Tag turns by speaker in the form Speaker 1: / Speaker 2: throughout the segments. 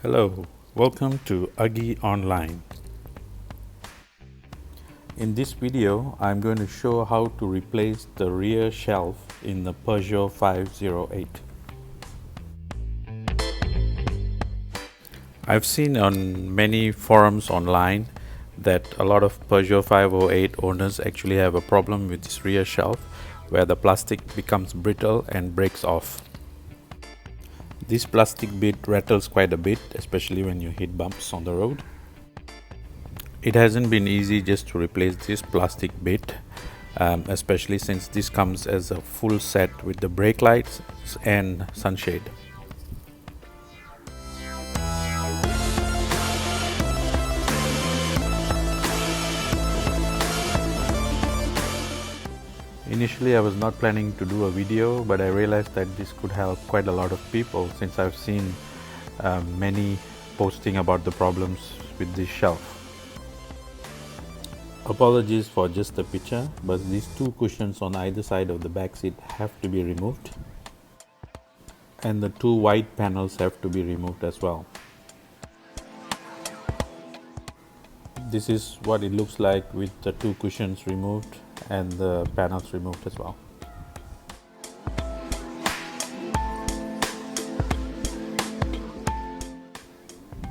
Speaker 1: Hello, welcome to Uggy Online. In this video, I'm going to show how to replace the rear shelf in the Peugeot 508. I've seen on many forums online that a lot of Peugeot 508 owners actually have a problem with this rear shelf where the plastic becomes brittle and breaks off. This plastic bit rattles quite a bit, especially when you hit bumps on the road. It hasn't been easy just to replace this plastic bit, especially since this comes as a full set with the brake lights and sunshade. Initially, I was not planning to do a video, but I realized that this could help quite a lot of people since I've seen many posting about the problems with this shelf. Apologies for just the picture, but these two cushions on either side of the back seat have to be removed, and the two white panels have to be removed as well. This is what it looks like with the two cushions removed and the panels removed as well.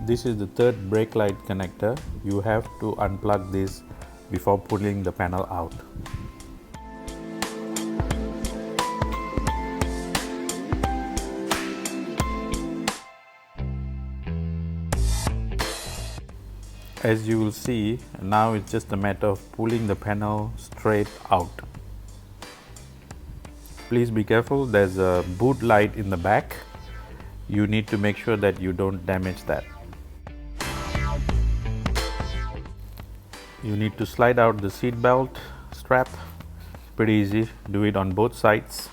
Speaker 1: This is the third brake light connector. You have to unplug this before pulling the panel out. As you will see, now it's just a matter of pulling the panel straight out. Please be careful, there's a boot light in the back. You need to make sure that you don't damage that. You need to slide out the seat belt strap. Pretty easy, do it on both sides.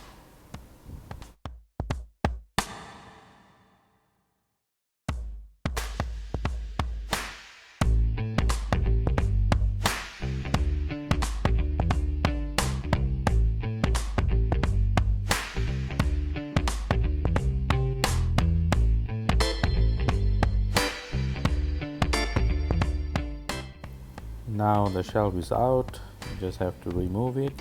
Speaker 1: Now the shelf is out, you just have to remove it.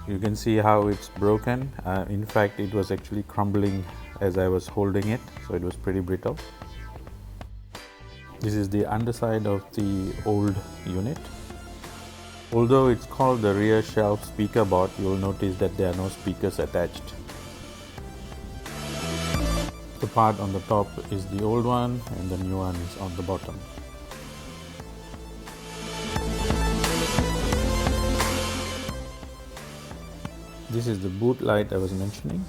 Speaker 1: You can see how it's broken. In fact, it was actually crumbling as I was holding it, so it was pretty brittle. This is the underside of the old unit. Although it's called the rear shelf speaker board, you'll notice that there are no speakers attached. The part on the top is the old one and the new one is on the bottom. This is the boot light I was mentioning.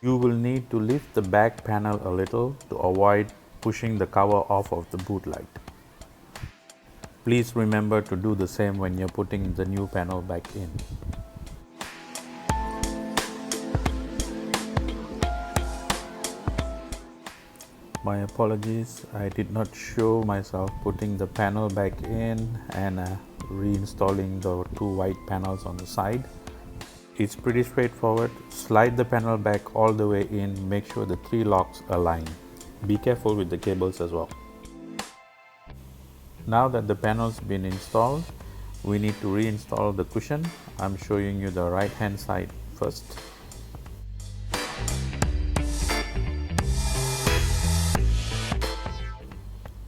Speaker 1: You will need to lift the back panel a little to avoid pushing the cover off of the boot light. Please remember to do the same when you're putting the new panel back in. My apologies, I did not show myself putting the panel back in and reinstalling the two white panels on the side. It's pretty straightforward. Slide the panel back all the way in, make sure the three locks align. Be careful with the cables as well. Now that the panel's been installed, we need to reinstall the cushion. I'm showing you the right hand side first.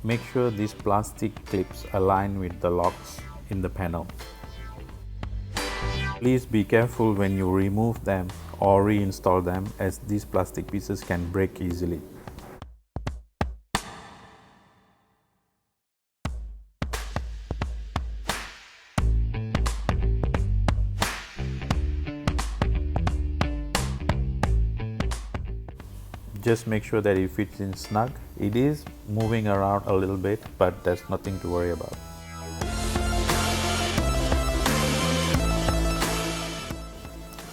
Speaker 1: Make sure these plastic clips align with the locks in the panel. Please be careful when you remove them or reinstall them, as these plastic pieces can break easily. Just make sure that it fits in snug. It is moving around a little bit, but there's nothing to worry about.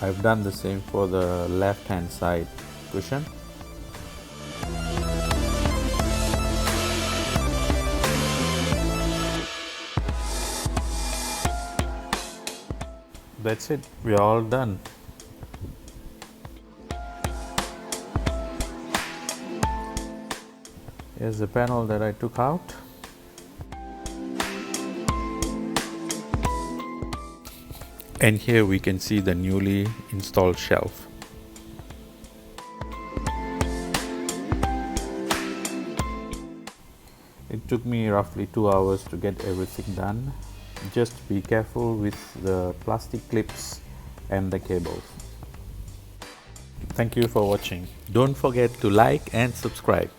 Speaker 1: I've done the same for the left hand side cushion. That's it, we're all done. Here's the panel that I took out. And here we can see the newly installed shelf. It took me roughly 2 hours to get everything done. Just be careful with the plastic clips and the cables. Thank you for watching. Don't forget to like and subscribe.